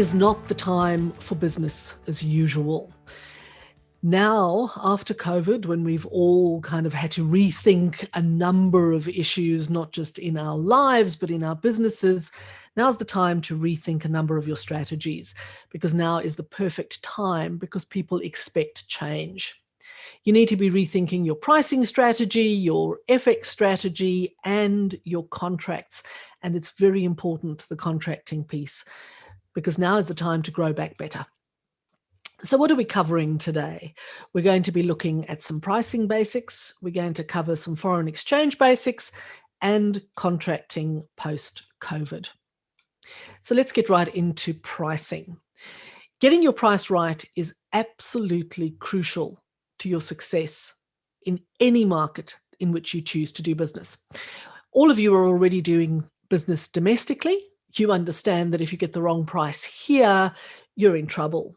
is not the time for business as usual. Now, after COVID, when we've all kind of had to rethink a number of issues, not just in our lives, but in our businesses, now's the time to rethink a number of your strategies, because now is the perfect time because people expect change. You need to be rethinking your pricing strategy, your FX strategy, and your contracts. And it's very important, the contracting piece, because now is the time to grow back better. So what are we covering today? We're going to be looking at some pricing basics. We're going to cover some foreign exchange basics and contracting post-COVID. So let's get right into pricing. Getting your price right is absolutely crucial to your success in any market in which you choose to do business. All of you are already doing business domestically. You understand that if you get the wrong price here, you're in trouble.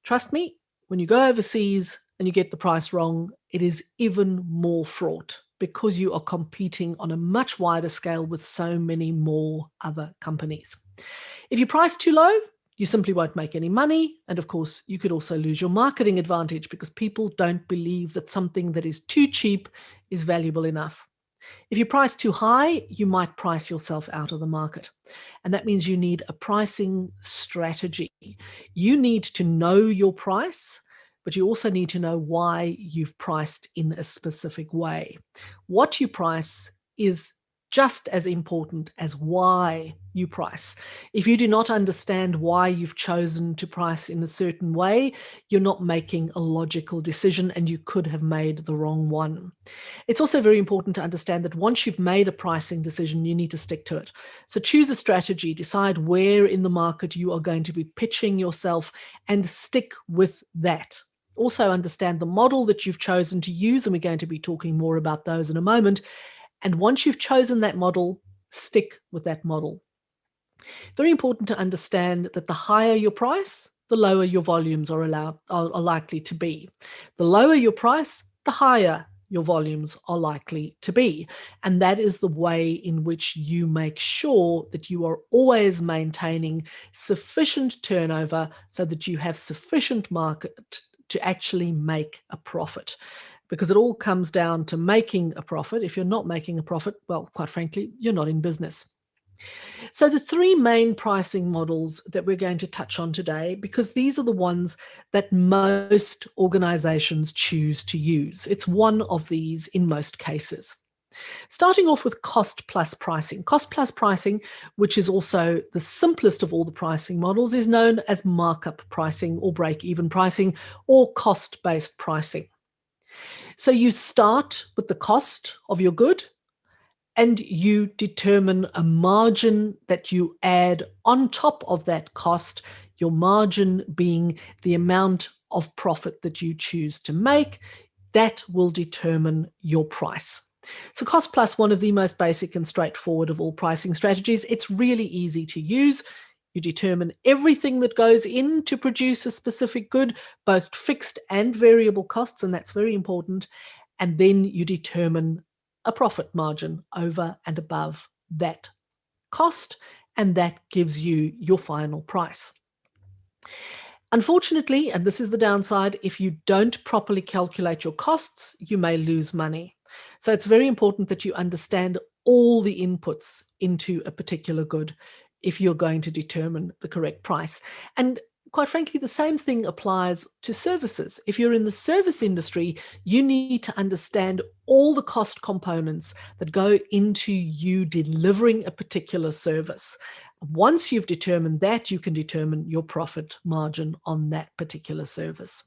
Trust me, when you go overseas and you get the price wrong, it is even more fraught because you are competing on a much wider scale with so many more other companies. If you price too low, you simply won't make any money. And of course, you could also lose your marketing advantage because people don't believe that something that is too cheap is valuable enough. If you price too high, you might price yourself out of the market. And that means you need a pricing strategy. You need to know your price, but you also need to know why you've priced in a specific way. What you price is just as important as why you price. If you do not understand why you've chosen to price in a certain way, you're not making a logical decision and you could have made the wrong one. It's also very important to understand that once you've made a pricing decision, you need to stick to it. So choose a strategy, decide where in the market you are going to be pitching yourself and stick with that. Also understand the model that you've chosen to use, and we're going to be talking more about those in a moment. And once you've chosen that model, stick with that model. Very important to understand that the higher your price, the lower your volumes are likely to be. The lower your price, the higher your volumes are likely to be. And that is the way in which you make sure that you are always maintaining sufficient turnover so that you have sufficient market to actually make a profit. Because it all comes down to making a profit. If you're not making a profit, well, quite frankly, you're not in business. So the three main pricing models that we're going to touch on today, because these are the ones that most organizations choose to use. It's one of these in most cases. Starting off with cost plus pricing. Cost plus pricing, which is also the simplest of all the pricing models, is known as markup pricing or break-even pricing or cost-based pricing. So you start with the cost of your good and you determine a margin that you add on top of that cost, your margin being the amount of profit that you choose to make. That will determine your price. So cost plus, one of the most basic and straightforward of all pricing strategies. It's really easy to use. You determine everything that goes in to produce a specific good, both fixed and variable costs, and that's very important. And then you determine a profit margin over and above that cost, and that gives you your final price. Unfortunately, and this is the downside, if you don't properly calculate your costs, you may lose money. So it's very important that you understand all the inputs into a particular good if you're going to determine the correct price. And quite frankly, the same thing applies to services. If you're in the service industry, you need to understand all the cost components that go into you delivering a particular service. Once you've determined that, you can determine your profit margin on that particular service.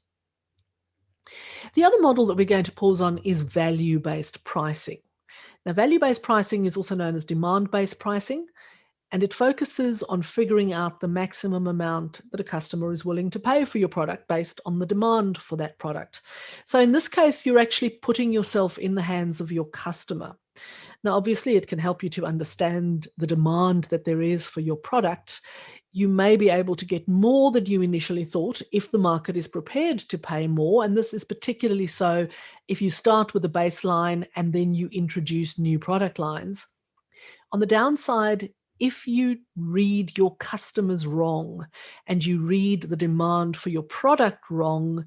The other model that we're going to pause on is value-based pricing. Now, value-based pricing is also known as demand-based pricing, and it focuses on figuring out the maximum amount that a customer is willing to pay for your product based on the demand for that product. So in this case, you're actually putting yourself in the hands of your customer. Now, obviously, it can help you to understand the demand that there is for your product. You may be able to get more than you initially thought if the market is prepared to pay more. And this is particularly so if you start with a baseline and then you introduce new product lines. On the downside, if you read your customers wrong and you read the demand for your product wrong,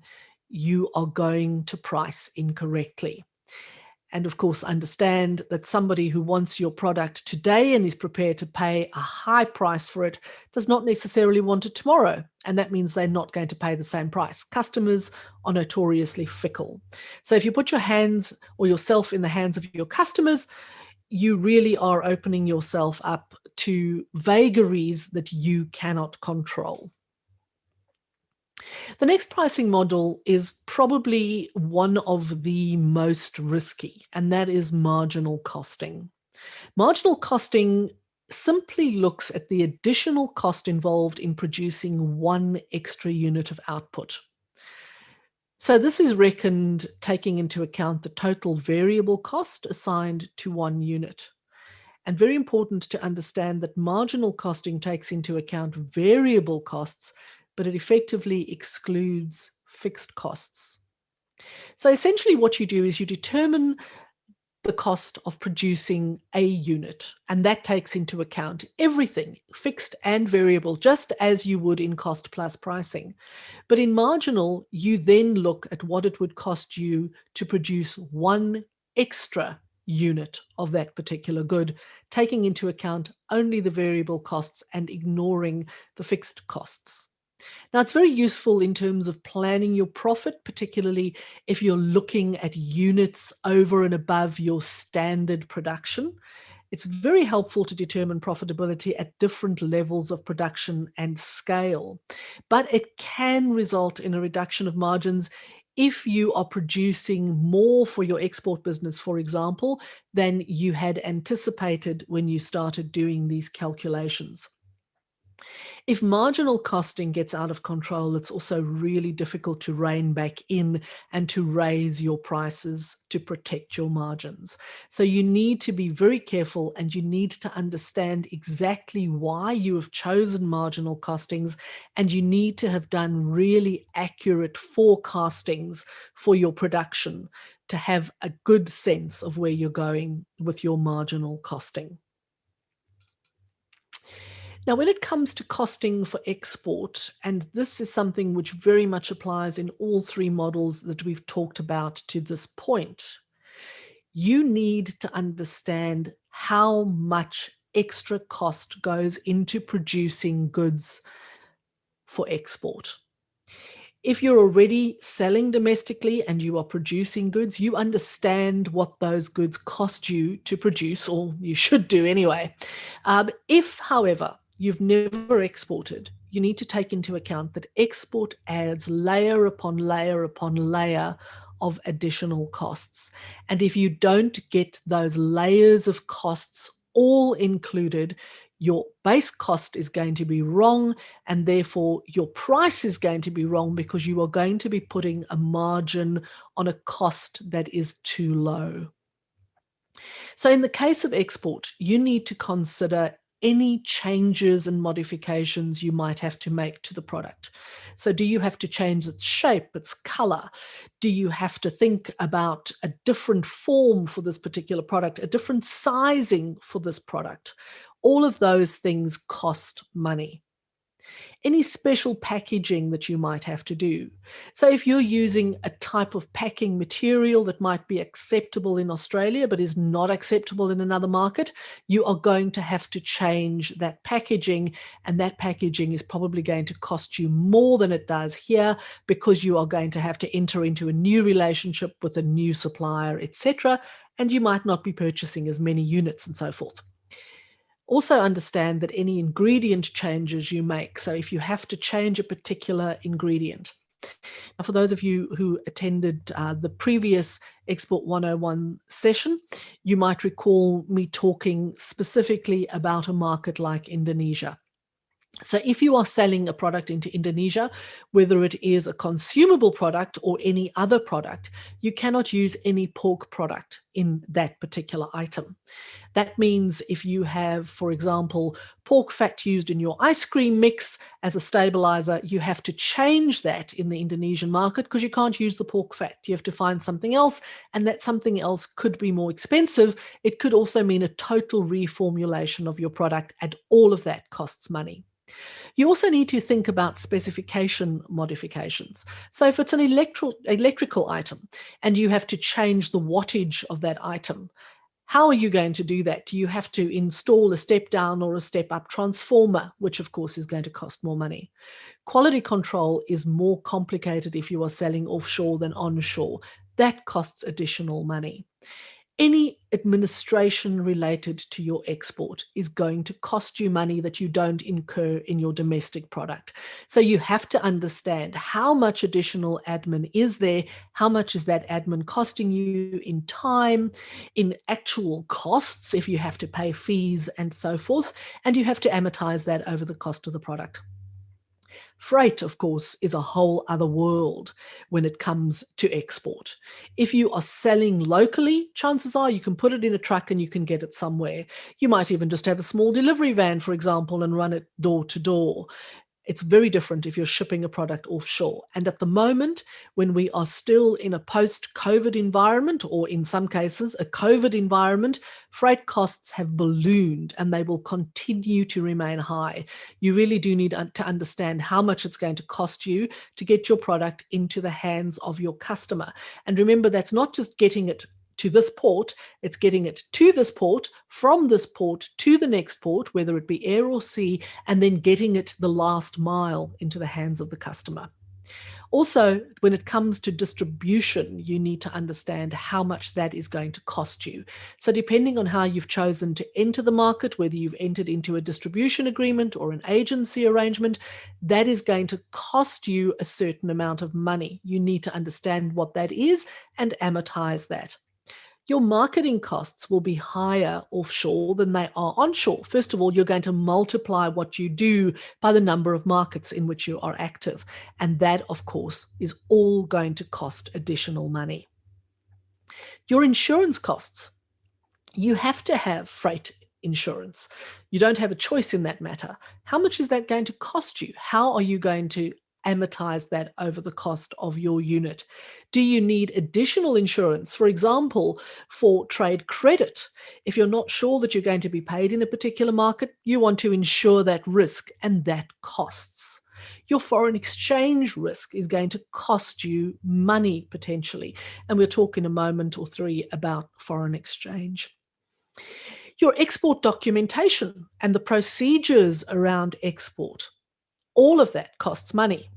you are going to price incorrectly. And of course, understand that somebody who wants your product today and is prepared to pay a high price for it does not necessarily want it tomorrow. And that means they're not going to pay the same price. Customers are notoriously fickle. So if you put your hands or yourself in the hands of your customers, you really are opening yourself up to vagaries that you cannot control. The next pricing model is probably one of the most risky, and that is marginal costing. Marginal costing simply looks at the additional cost involved in producing one extra unit of output. So this is reckoned taking into account the total variable cost assigned to one unit. And very important to understand that marginal costing takes into account variable costs, but it effectively excludes fixed costs. So essentially what you do is you determine the cost of producing a unit, and that takes into account everything, fixed and variable, just as you would in cost plus pricing. But in marginal, you then look at what it would cost you to produce one extra unit of that particular good, taking into account only the variable costs and ignoring the fixed costs. Now, it's very useful in terms of planning your profit, particularly if you're looking at units over and above your standard production. It's very helpful to determine profitability at different levels of production and scale, but it can result in a reduction of margins if you are producing more for your export business, for example, than you had anticipated when you started doing these calculations. If marginal costing gets out of control, it's also really difficult to rein back in and to raise your prices to protect your margins. So you need to be very careful, and you need to understand exactly why you have chosen marginal costings, and you need to have done really accurate forecastings for your production to have a good sense of where you're going with your marginal costing. Now, when it comes to costing for export, and this is something which very much applies in all three models that we've talked about to this point, you need to understand how much extra cost goes into producing goods for export. If you're already selling domestically and you are producing goods, you understand what those goods cost you to produce, or you should do anyway. If, however, you've never exported, you need to take into account that export adds layer upon layer upon layer of additional costs. And if you don't get those layers of costs all included, your base cost is going to be wrong, and therefore your price is going to be wrong, because you are going to be putting a margin on a cost that is too low. So in the case of export, you need to consider any changes and modifications you might have to make to the product. So do you have to change its shape, its color? Do you have to think about a different form for this particular product, a different sizing for this product? All of those things cost money. Any special packaging that you might have to do. So if you're using a type of packing material that might be acceptable in Australia but is not acceptable in another market, you are going to have to change that packaging, and that packaging is probably going to cost you more than it does here, because you are going to have to enter into a new relationship with a new supplier, etc., and you might not be purchasing as many units and so forth. Also understand that any ingredient changes you make, so if you have to change a particular ingredient. Now, for those of you who attended the previous Export 101 session, you might recall me talking specifically about a market like Indonesia. So if you are selling a product into Indonesia, whether it is a consumable product or any other product, you cannot use any pork product in that particular item. That means if you have, for example, pork fat used in your ice cream mix as a stabilizer, you have to change that in the Indonesian market because you can't use the pork fat. You have to find something else, and that something else could be more expensive. It could also mean a total reformulation of your product, and all of that costs money. You also need to think about specification modifications. So if it's an electrical item and you have to change the wattage of that item, how are you going to do that? Do you have to install a step down or a step up transformer, which of course is going to cost more money? Quality control is more complicated if you are selling offshore than onshore. That costs additional money. Any administration related to your export is going to cost you money that you don't incur in your domestic product. So you have to understand how much additional admin is there, how much is that admin costing you in time, in actual costs, if you have to pay fees and so forth, and you have to amortize that over the cost of the product. Freight, of course, is a whole other world when it comes to export. If you are selling locally, chances are you can put it in a truck and you can get it somewhere. You might even just have a small delivery van, for example, and run it door to door. It's very different if you're shipping a product offshore. And at the moment, when we are still in a post-COVID environment, or in some cases a COVID environment, freight costs have ballooned and they will continue to remain high. You really do need to understand how much it's going to cost you to get your product into the hands of your customer. And remember, that's not just getting it to this port, it's getting it to this port, from this port to the next port, whether it be air or sea, and then getting it the last mile into the hands of the customer. Also, when it comes to distribution, you need to understand how much that is going to cost you. So depending on how you've chosen to enter the market, whether you've entered into a distribution agreement or an agency arrangement, that is going to cost you a certain amount of money. You need to understand what that is and amortize that. Your marketing costs will be higher offshore than they are onshore. First of all, you're going to multiply what you do by the number of markets in which you are active. And that, of course, is all going to cost additional money. Your insurance costs. You have to have freight insurance. You don't have a choice in that matter. How much is that going to cost you? How are you going to amortize that over the cost of your unit? Do you need additional insurance, for example, for trade credit? If you're not sure that you're going to be paid in a particular market, you want to insure that risk, and that costs. Your foreign exchange risk is going to cost you money potentially, and we'll talk in a moment or three about foreign exchange. Your export documentation and the procedures around export, all of that costs money.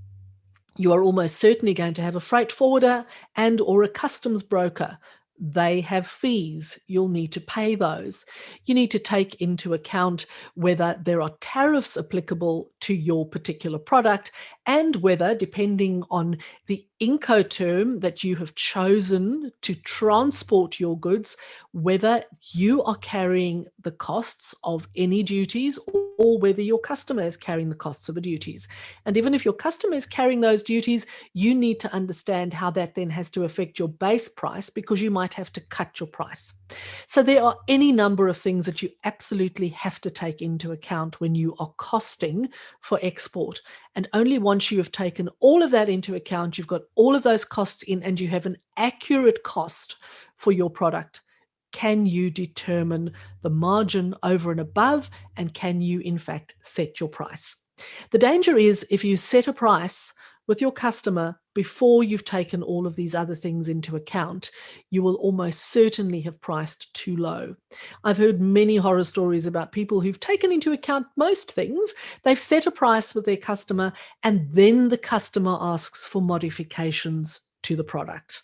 You are almost certainly going to have a freight forwarder and or a customs broker. They have fees. You'll need to pay those. You need to take into account whether there are tariffs applicable to your particular product, and whether, depending on the Incoterm that you have chosen to transport your goods, whether you are carrying the costs of any duties or whether your customer is carrying the costs of the duties. And even if your customer is carrying those duties, you need to understand how that then has to affect your base price, because you might have to cut your price. So there are any number of things that you absolutely have to take into account when you are costing for export. And only once you have taken all of that into account, you've got all of those costs in, and you have an accurate cost for your product, can you determine the margin over and above, and can you in fact set your price? The danger is if you set a price with your customer before you've taken all of these other things into account, you will almost certainly have priced too low. I've heard many horror stories about people who've taken into account most things. They've set a price with their customer, and then the customer asks for modifications to the product.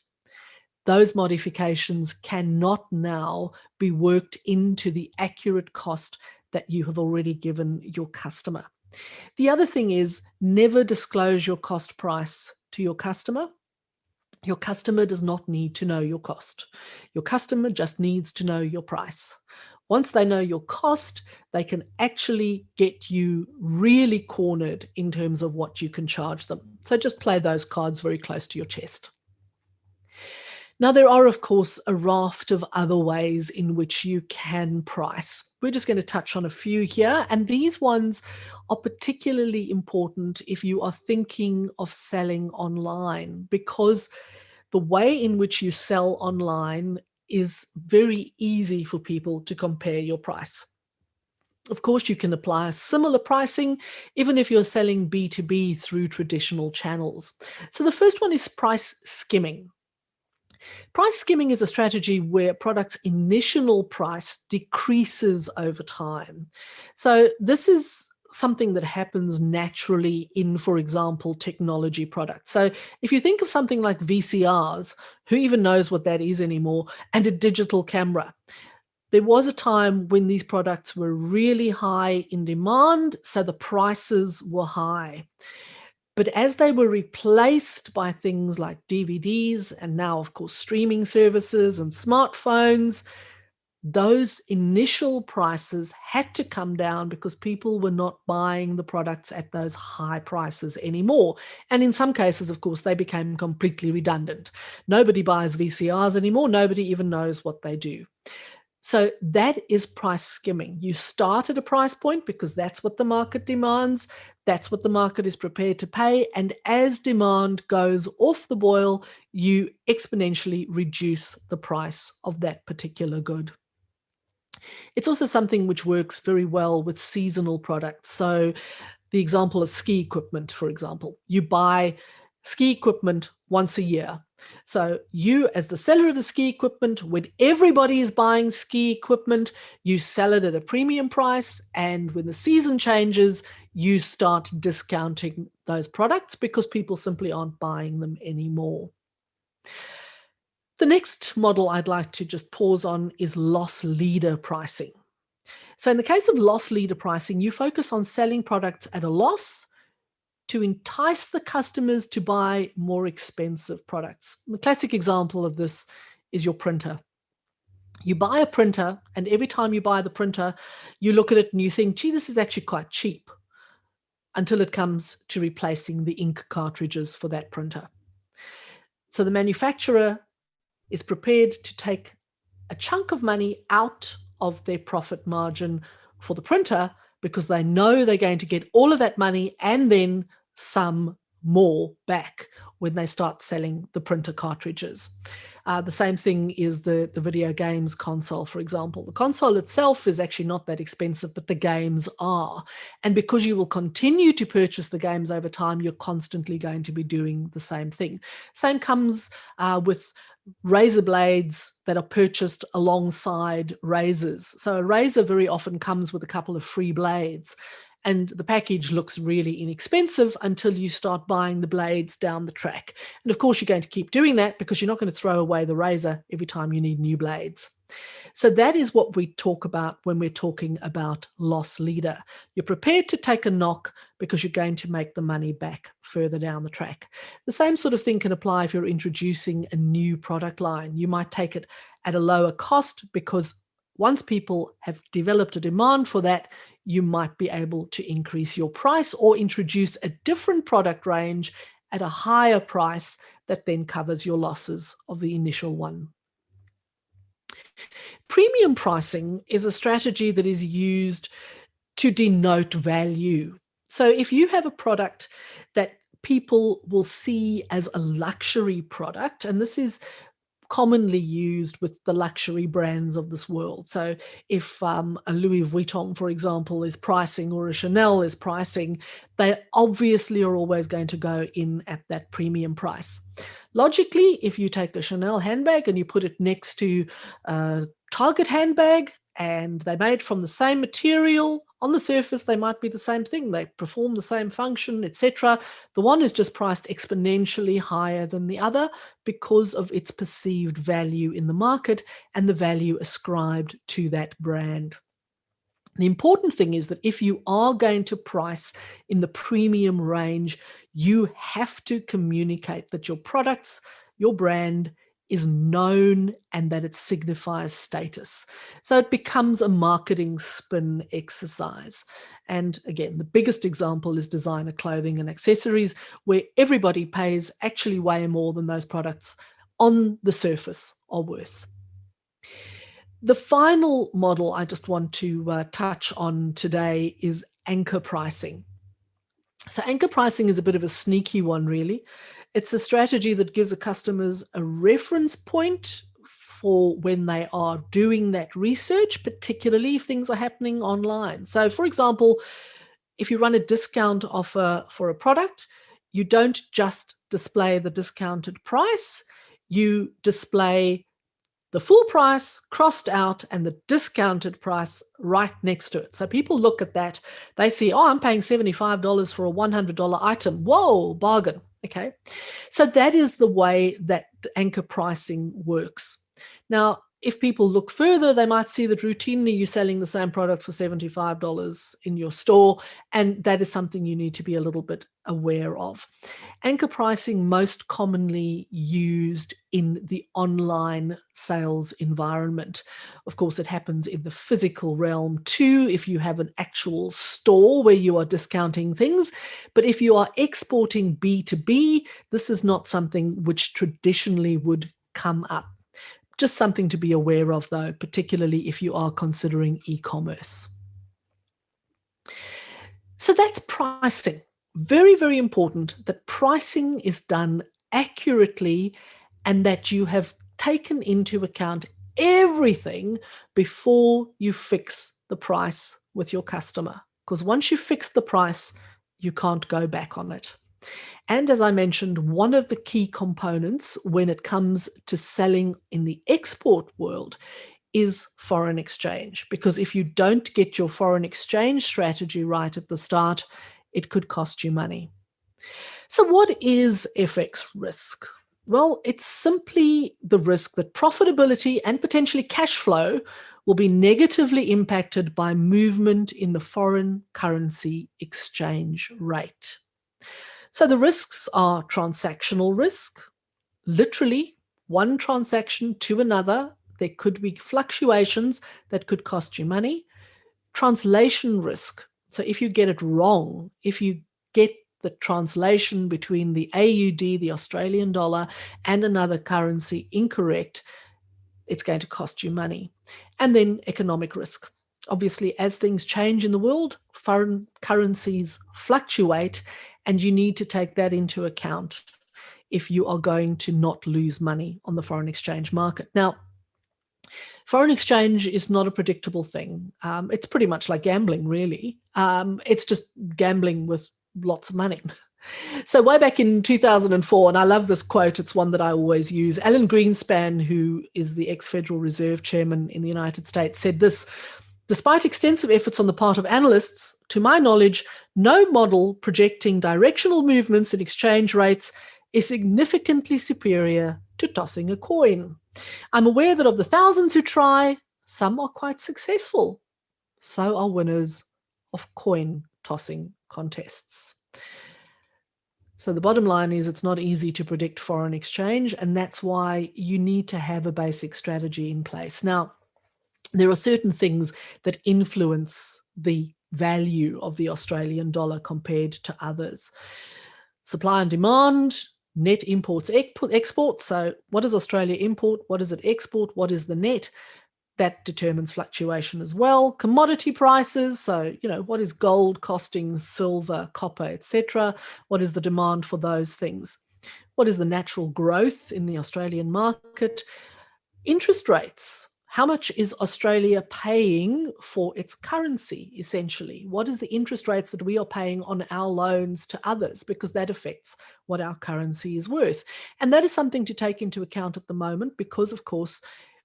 Those modifications cannot now be worked into the accurate cost that you have already given your customer. The other thing is, never disclose your cost price to your customer. Your customer does not need to know your cost. Your customer just needs to know your price. Once they know your cost, they can actually get you really cornered in terms of what you can charge them. So just play those cards very close to your chest. Now, there are, of course, a raft of other ways in which you can price. We're just going to touch on a few here, and these ones are particularly important if you are thinking of selling online, because the way in which you sell online is very easy for people to compare your price. Of course, you can apply similar pricing, even if you're selling B2B through traditional channels. So the first one is price skimming. Price skimming is a strategy where product's initial price decreases over time. So this is something that happens naturally in, for example, technology products. So if you think of something like VCRs, who even knows what that is anymore, and a digital camera, there was a time when these products were really high in demand, so the prices were high. But as they were replaced by things like DVDs and now, of course, streaming services and smartphones, those initial prices had to come down because people were not buying the products at those high prices anymore. And in some cases, of course, they became completely redundant. Nobody buys VCRs anymore. Nobody even knows what they do. So that is price skimming. You start at a price point because that's what the market demands. That's what the market is prepared to pay. And as demand goes off the boil, you exponentially reduce the price of that particular good. It's also something which works very well with seasonal products. So the example of ski equipment, for example, you buy ski equipment once a year. So you, as the seller of the ski equipment, when everybody is buying ski equipment, you sell it at a premium price. And when the season changes, you start discounting those products because people simply aren't buying them anymore. The next model I'd like to just pause on is loss leader pricing. So in the case of loss leader pricing, you focus on selling products at a loss to entice the customers to buy more expensive products. The classic example of this is your printer. You buy a printer, and every time you buy the printer, you look at it and you think, gee, this is actually quite cheap, until it comes to replacing the ink cartridges for that printer. So the manufacturer is prepared to take a chunk of money out of their profit margin for the printer because they know they're going to get all of that money and then some more back when they start selling the printer cartridges. The same thing is the video games console, for example. The console itself is actually not that expensive, but the games are. And because you will continue to purchase the games over time, you're constantly going to be doing the same thing. Same comes with razor blades that are purchased alongside razors. So a razor very often comes with a couple of free blades, and the package looks really inexpensive until you start buying the blades down the track. And of course, you're going to keep doing that because you're not going to throw away the razor every time you need new blades. So that is what we talk about when we're talking about loss leader. You're prepared to take a knock because you're going to make the money back further down the track. The same sort of thing can apply if you're introducing a new product line. You might take it at a lower cost because once people have developed a demand for that, you might be able to increase your price or introduce a different product range at a higher price that then covers your losses of the initial one. Premium pricing is a strategy that is used to denote value. So if you have a product that people will see as a luxury product, and this is commonly used with the luxury brands of this world. So if a Louis Vuitton, for example, is pricing, or a Chanel is pricing, they obviously are always going to go in at that premium price. Logically, if you take a Chanel handbag and you put it next to a Target handbag, and they're made from the same material, on the surface they might be the same thing, they perform the same function, etc. The one is just priced exponentially higher than the other because of its perceived value in the market and the value ascribed to that brand. The important thing is that if you are going to price in the premium range, you have to communicate that your products, your brand, is known and that it signifies status. So it becomes a marketing spin exercise. And again, the biggest example is designer clothing and accessories, where everybody pays actually way more than those products on the surface are worth. The final model I just want to touch on today is anchor pricing. So anchor pricing is a bit of a sneaky one, really. It's a strategy that gives the customers a reference point for when they are doing that research, particularly if things are happening online. So, for example, if you run a discount offer for a product, you don't just display the discounted price, you display the full price crossed out and the discounted price right next to it. So people look at that, they see, oh, I'm paying $75 for a $100 item. Whoa, bargain. Okay. So that is the way that anchor pricing works. Now, if people look further, they might see that routinely you're selling the same product for $75 in your store, and that is something you need to be a little bit aware of. Anchor pricing most commonly used in the online sales environment. Of course, it happens in the physical realm too, if you have an actual store where you are discounting things. But if you are exporting B2B, this is not something which traditionally would come up. Just something to be aware of, though, particularly if you are considering e-commerce. So that's pricing. Very, very important that pricing is done accurately and that you have taken into account everything before you fix the price with your customer. Because once you fix the price, you can't go back on it. And as I mentioned, one of the key components when it comes to selling in the export world is foreign exchange. Because if you don't get your foreign exchange strategy right at the start, it could cost you money. So what is FX risk? Well, it's simply the risk that profitability and potentially cash flow will be negatively impacted by movement in the foreign currency exchange rate. So the risks are transactional risk, literally one transaction to another. There could be fluctuations that could cost you money. Translation risk. So if you get it wrong, if you get the translation between the AUD, the Australian dollar, and another currency incorrect, it's going to cost you money. And then economic risk. Obviously, as things change in the world, foreign currencies fluctuate, and you need to take that into account if you are going to not lose money on the foreign exchange market. Now, foreign exchange is not a predictable thing. It's pretty much like gambling, really. It's just gambling with lots of money. So way back in 2004, and I love this quote, it's one that I always use, Alan Greenspan, who is the ex-Federal Reserve Chairman in the United States, said this: despite extensive efforts on the part of analysts, to my knowledge, no model projecting directional movements in exchange rates is significantly superior to tossing a coin. I'm aware that of the thousands who try, some are quite successful. So are winners of coin tossing contests. So the bottom line is it's not easy to predict foreign exchange, and that's why you need to have a basic strategy in place. Now, there are certain things that influence the value of the Australian dollar compared to others. Supply and demand, net imports, exports. So what does Australia import? What does it export? What is the net? That determines fluctuation as well. Commodity prices, so what is gold costing, silver, copper, etc. What is the demand for those things? What is the natural growth in the Australian market? Interest rates. How much is Australia paying for its currency, essentially? What is the interest rates that we are paying on our loans to others? Because that affects what our currency is worth. And that is something to take into account at the moment because, of course,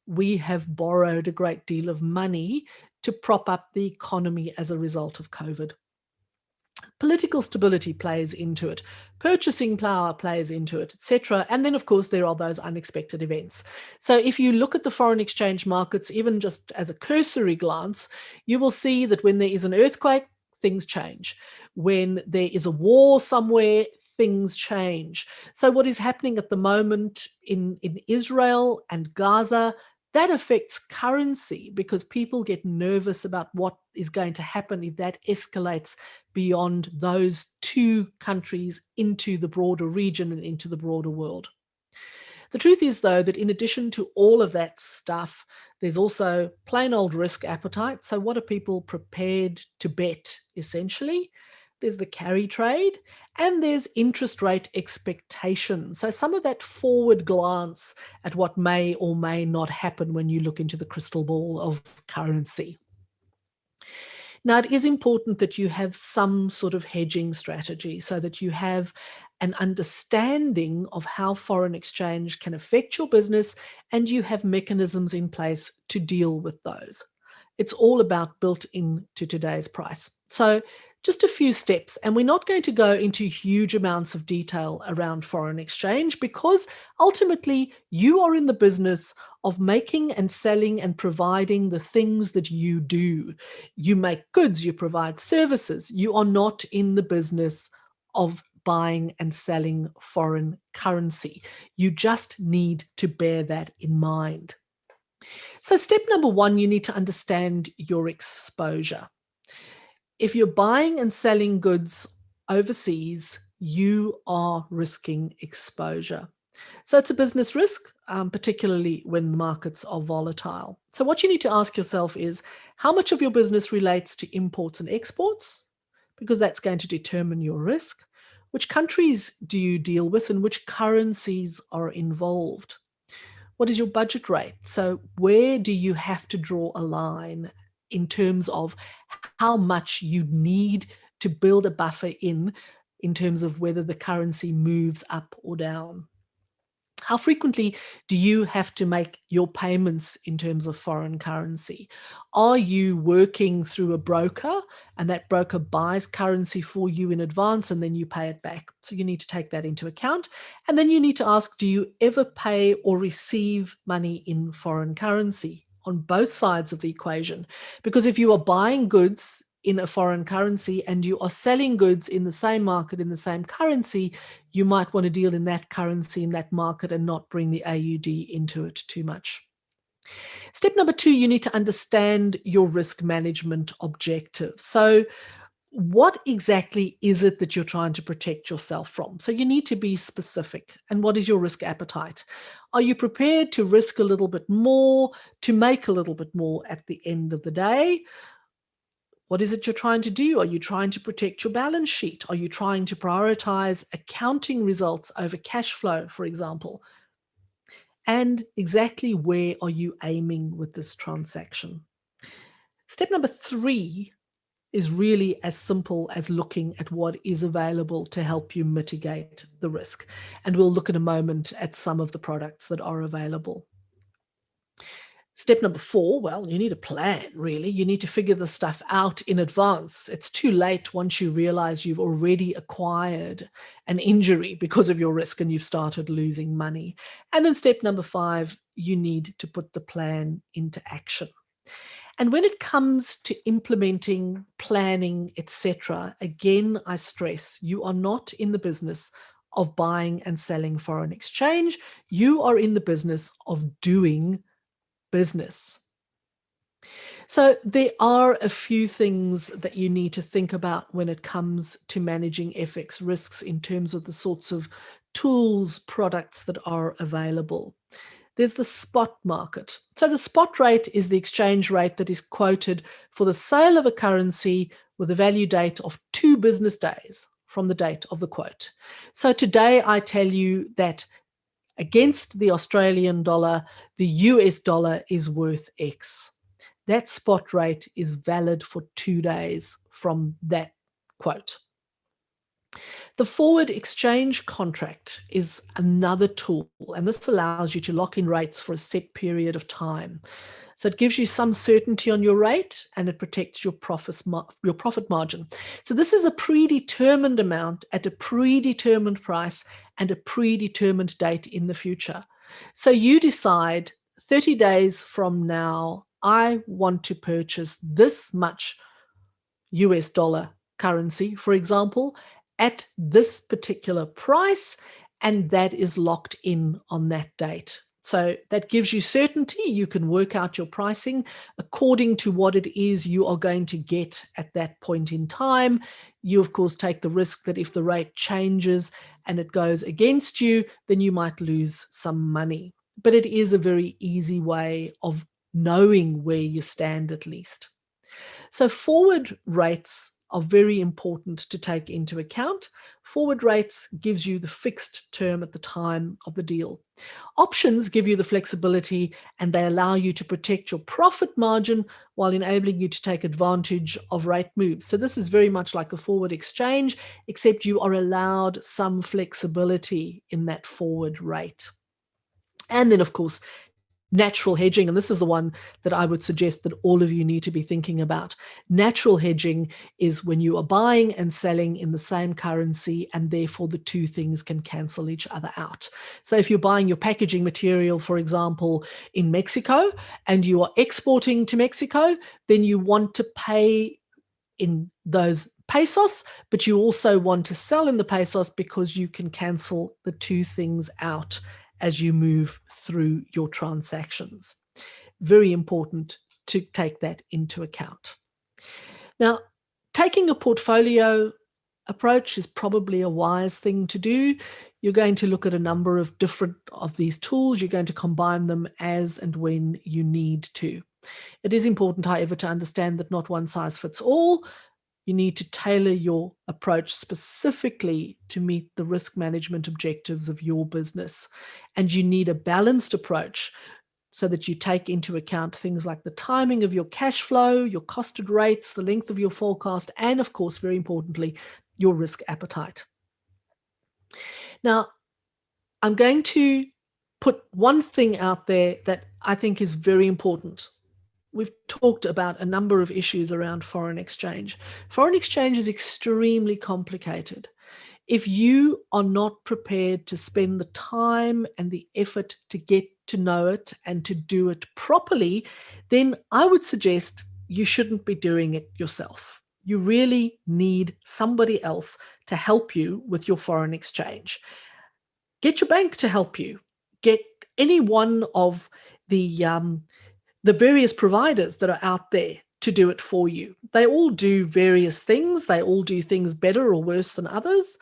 we have borrowed a great deal of money to prop up the economy as a result of COVID. Political stability plays into it, purchasing power plays into it, etc. And then, of course, there are those unexpected events. So if you look at the foreign exchange markets, even just as a cursory glance, you will see that when there is an earthquake, things change. When there is a war somewhere, things change. So what is happening at the moment in Israel and Gaza, that affects currency because people get nervous about what is going to happen if that escalates beyond those two countries into the broader region and into the broader world. The truth is, though, that in addition to all of that stuff, there's also plain old risk appetite. So what are people prepared to bet, essentially? There's the carry trade, and there's interest rate expectation. So some of that forward glance at what may or may not happen when you look into the crystal ball of currency. Now, it is important that you have some sort of hedging strategy so that you have an understanding of how foreign exchange can affect your business, and you have mechanisms in place to deal with those. It's all about built into today's price. So just a few steps, and we're not going to go into huge amounts of detail around foreign exchange because ultimately you are in the business of making and selling and providing the things that you do. You make goods, you provide services. You are not in the business of buying and selling foreign currency. You just need to bear that in mind. So step number one, you need to understand your exposure. If you're buying and selling goods overseas, you are risking exposure. So it's a business risk, particularly when the markets are volatile. So what you need to ask yourself is, how much of your business relates to imports and exports? Because that's going to determine your risk. Which countries do you deal with and which currencies are involved? What is your budget rate? So where do you have to draw a line in terms of how much you need to build a buffer in terms of whether the currency moves up or down? How frequently do you have to make your payments in terms of foreign currency? Are you working through a broker and that broker buys currency for you in advance and then you pay it back? So you need to take that into account. And then you need to ask, do you ever pay or receive money in foreign currency on both sides of the equation? Because if you are buying goods in a foreign currency and you are selling goods in the same market in the same currency, you might want to deal in that currency in that market and not bring the AUD into it too much. Step number two, you need to understand your risk management objectives. So what exactly is it that you're trying to protect yourself from? So you need to be specific. And what is your risk appetite? Are you prepared to risk a little bit more, to make a little bit more at the end of the day? What is it you're trying to do? Are you trying to protect your balance sheet? Are you trying to prioritize accounting results over cash flow, for example? And exactly where are you aiming with this transaction? Step number three is really as simple as looking at what is available to help you mitigate the risk. And we'll look in a moment at some of the products that are available. Step number four, well, you need a plan, really. You need to figure this stuff out in advance. It's too late once you realize you've already acquired an injury because of your risk and you've started losing money. And then step number five, you need to put the plan into action. And when it comes to implementing, planning, etc., again, I stress, you are not in the business of buying and selling foreign exchange. You are in the business of doing business. So there are a few things that you need to think about when it comes to managing FX risks in terms of the sorts of tools, products that are available. There's the spot market. So the spot rate is the exchange rate that is quoted for the sale of a currency with a value date of 2 business days from the date of the quote. So today I tell you that against the Australian dollar, the US dollar is worth X. That spot rate is valid for 2 days from that quote. The forward exchange contract is another tool, and this allows you to lock in rates for a set period of time. So it gives you some certainty on your rate and it protects your profit margin. So this is a predetermined amount at a predetermined price and a predetermined date in the future. So you decide 30 days from now, I want to purchase this much US dollar currency, for example, at this particular price, and that is locked in on that date. So that gives you certainty. You can work out your pricing according to what it is you are going to get at that point in time. You, of course, take the risk that if the rate changes and it goes against you, then you might lose some money. But it is a very easy way of knowing where you stand at least. So forward rates are very important to take into account. Forward rates gives you the fixed term at the time of the deal. Options give you the flexibility and they allow you to protect your profit margin while enabling you to take advantage of rate moves. So this is very much like a forward exchange, except you are allowed some flexibility in that forward rate. And then, of course, natural hedging, and this is the one that I would suggest that all of you need to be thinking about. Natural hedging is when you are buying and selling in the same currency, and therefore the two things can cancel each other out. So if you're buying your packaging material, for example, in Mexico, and you are exporting to Mexico, then you want to pay in those pesos, but you also want to sell in the pesos because you can cancel the two things out as you move through your transactions. Very important to take that into account. Now, taking a portfolio approach is probably a wise thing to do. You're going to look at a number of different of these tools. You're going to combine them as and when you need to. It is important, however, to understand that not one size fits all. You need to tailor your approach specifically to meet the risk management objectives of your business. And you need a balanced approach so that you take into account things like the timing of your cash flow, your costed rates, the length of your forecast, and of course, very importantly, your risk appetite. Now, I'm going to put one thing out there that I think is very important. We've talked about a number of issues around foreign exchange. Foreign exchange is extremely complicated. If you are not prepared to spend the time and the effort to get to know it and to do it properly, then I would suggest you shouldn't be doing it yourself. You really need somebody else to help you with your foreign exchange. Get your bank to help you. Get any one of the various providers that are out there to do it for you. They all do various things. They all do things better or worse than others.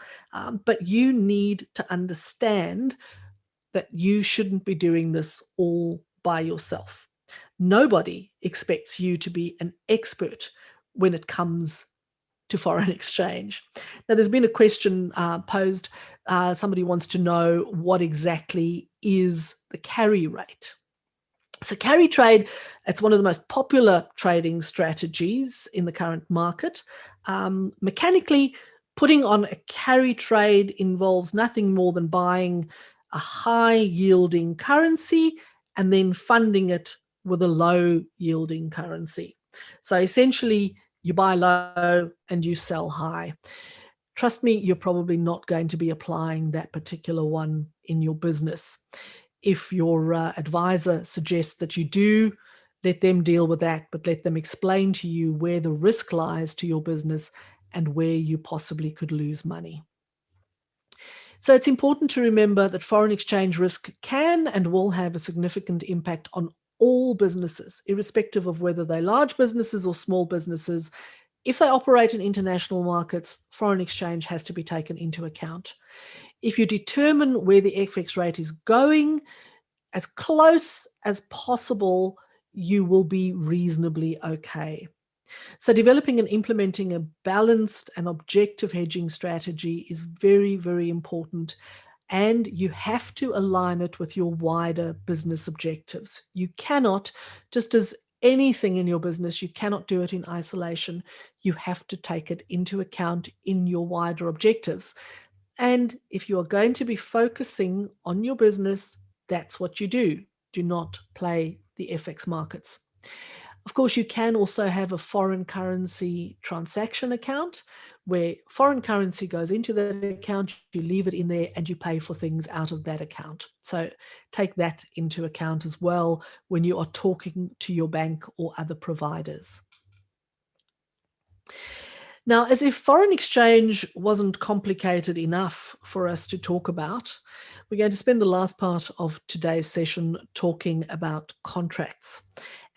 But you need to understand that you shouldn't be doing this all by yourself. Nobody expects you to be an expert when it comes to foreign exchange. Now, there's been a question posed. Somebody wants to know what exactly is the carry rate. So carry trade, it's one of the most popular trading strategies in the current market. Mechanically, putting on a carry trade involves nothing more than buying a high yielding currency and then funding it with a low yielding currency. So essentially, you buy low and you sell high. Trust me, you're probably not going to be applying that particular one in your business. If your advisor suggests that you do, let them deal with that, but let them explain to you where the risk lies to your business and where you possibly could lose money. So it's important to remember that foreign exchange risk can and will have a significant impact on all businesses, irrespective of whether they're large businesses or small businesses. If they operate in international markets, foreign exchange has to be taken into account. If you determine where the FX rate is going, as close as possible, you will be reasonably okay. So developing and implementing a balanced and objective hedging strategy is very, very important. And you have to align it with your wider business objectives. You cannot, just as anything in your business, you cannot do it in isolation. You have to take it into account in your wider objectives. And if you are going to be focusing on your business, that's what you do. Do not play the FX markets. Of course, you can also have a foreign currency transaction account where foreign currency goes into that account, you leave it in there, and you pay for things out of that account. So take that into account as well when you are talking to your bank or other providers. Now, as if foreign exchange wasn't complicated enough for us to talk about, we're going to spend the last part of today's session talking about contracts,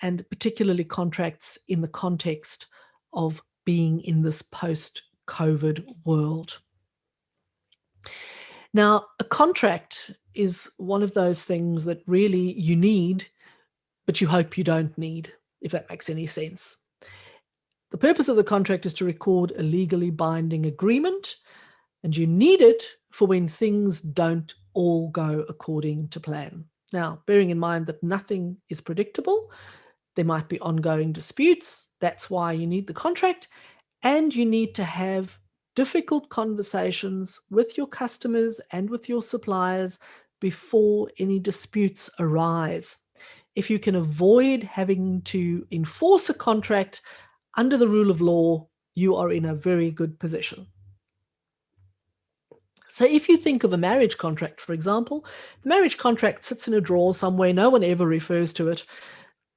and particularly contracts in the context of being in this post-COVID world. Now, a contract is one of those things that really you need, but you hope you don't need, if that makes any sense. The purpose of the contract is to record a legally binding agreement, and you need it for when things don't all go according to plan. Now, bearing in mind that nothing is predictable, there might be ongoing disputes. That's why you need the contract, and you need to have difficult conversations with your customers and with your suppliers before any disputes arise. If you can avoid having to enforce a contract under the rule of law, you are in a very good position. So if you think of a marriage contract, for example, the marriage contract sits in a drawer somewhere, no one ever refers to it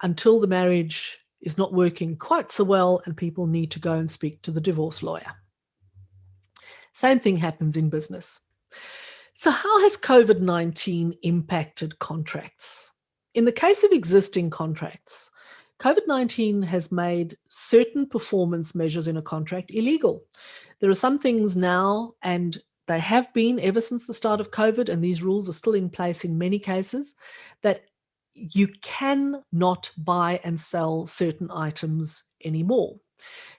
until the marriage is not working quite so well and people need to go and speak to the divorce lawyer. Same thing happens in business. So how has COVID-19 impacted contracts? In the case of existing contracts, COVID-19 has made certain performance measures in a contract illegal. There are some things now, and they have been ever since the start of COVID, and these rules are still in place in many cases, that you cannot buy and sell certain items anymore.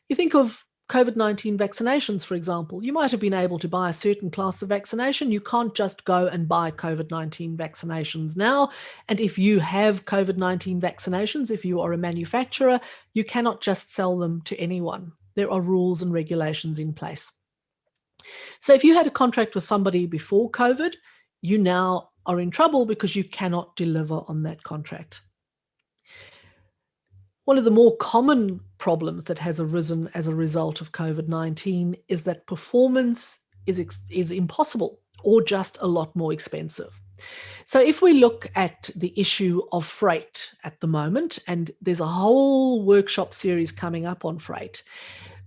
You think of COVID-19 vaccinations, for example. You might have been able to buy a certain class of vaccination. You can't just go and buy COVID-19 vaccinations now. And if you have COVID-19 vaccinations, if you are a manufacturer, you cannot just sell them to anyone. There are rules and regulations in place. So if you had a contract with somebody before COVID, you now are in trouble because you cannot deliver on that contract. One of the more common problems that has arisen as a result of COVID-19 is that performance is impossible or just a lot more expensive. So if we look at the issue of freight at the moment, and there's a whole workshop series coming up on freight,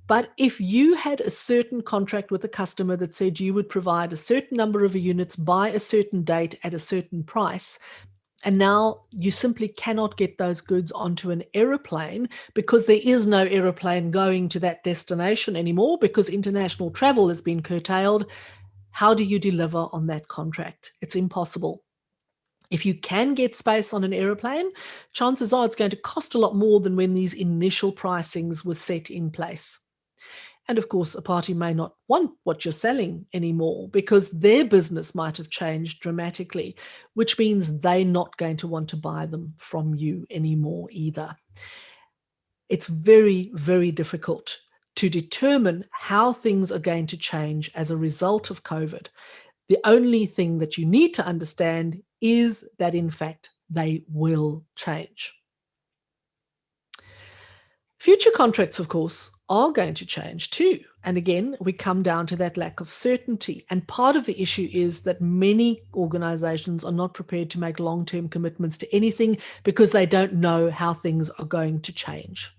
but if you had a certain contract with a customer that said you would provide a certain number of units by a certain date at a certain price, and now you simply cannot get those goods onto an aeroplane because there is no aeroplane going to that destination anymore because international travel has been curtailed, how do you deliver on that contract? It's impossible. If you can get space on an aeroplane, chances are it's going to cost a lot more than when these initial pricings were set in place. And of course, a party may not want what you're selling anymore because their business might have changed dramatically, which means they're not going to want to buy them from you anymore either. It's very, very difficult to determine how things are going to change as a result of COVID. The only thing that you need to understand is that, in fact, they will change. Future contracts, of course, are going to change too. And again, we come down to that lack of certainty. And part of the issue is that many organizations are not prepared to make long-term commitments to anything because they don't know how things are going to change.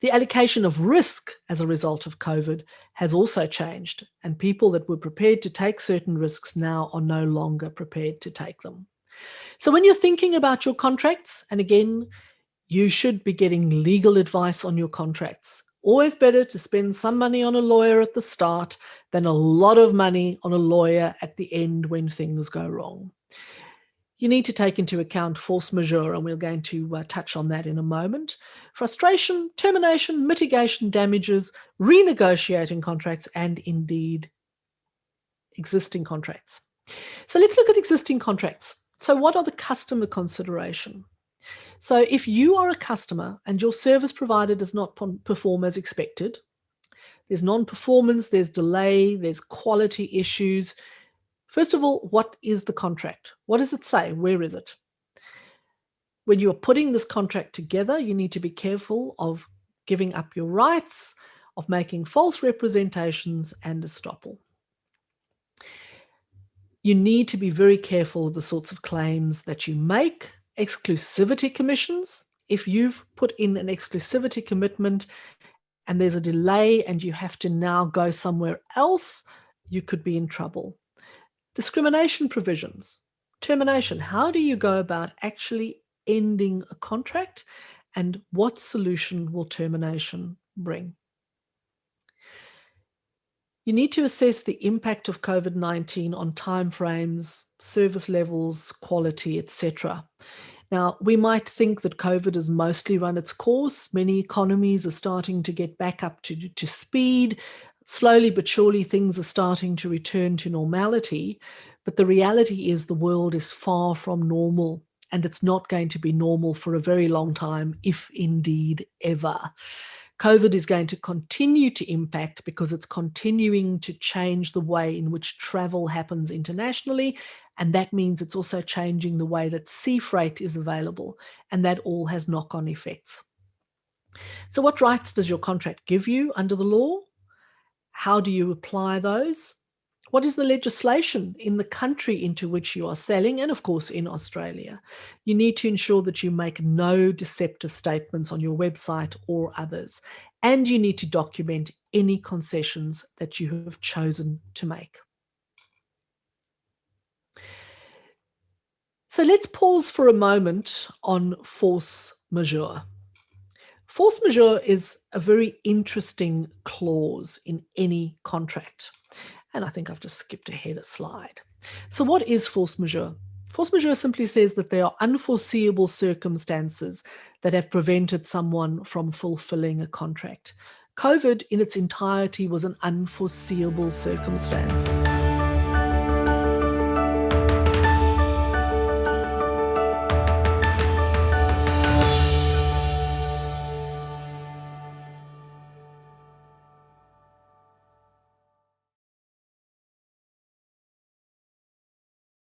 The allocation of risk as a result of COVID has also changed, and people that were prepared to take certain risks now are no longer prepared to take them. So when you're thinking about your contracts, and again, you should be getting legal advice on your contracts. Always better to spend some money on a lawyer at the start than a lot of money on a lawyer at the end when things go wrong. You need to take into account force majeure, and we're going to touch on that in a moment. Frustration, termination, mitigation, damages, renegotiating contracts, and indeed existing contracts. So let's look at existing contracts. So what are the customer consideration? So if you are a customer and your service provider does not perform as expected, there's non-performance, there's delay, there's quality issues. First of all, what is the contract? What does it say? Where is it? When you are putting this contract together, you need to be careful of giving up your rights, of making false representations and estoppel. You need to be very careful of the sorts of claims that you make. Exclusivity commissions. If you've put in an exclusivity commitment and there's a delay and you have to now go somewhere else, you could be in trouble. Discrimination provisions. Termination. How do you go about actually ending a contract, and what solution will termination bring? You need to assess the impact of COVID-19 on timeframes, service levels, quality, etc. Now, we might think that COVID has mostly run its course. Many economies are starting to get back up to speed. Slowly but surely, things are starting to return to normality. But the reality is the world is far from normal, and it's not going to be normal for a very long time, if indeed ever. COVID is going to continue to impact because it's continuing to change the way in which travel happens internationally. And that means it's also changing the way that sea freight is available. And that all has knock-on effects. So what rights does your contract give you under the law? How do you apply those? What is the legislation in the country into which you are selling? And of course, in Australia. You need to ensure that you make no deceptive statements on your website or others. And you need to document any concessions that you have chosen to make. So let's pause for a moment on force majeure. Force majeure is a very interesting clause in any contract. And I think I've just skipped ahead a slide. So what is force majeure? Force majeure simply says that there are unforeseeable circumstances that have prevented someone from fulfilling a contract. COVID in its entirety was an unforeseeable circumstance.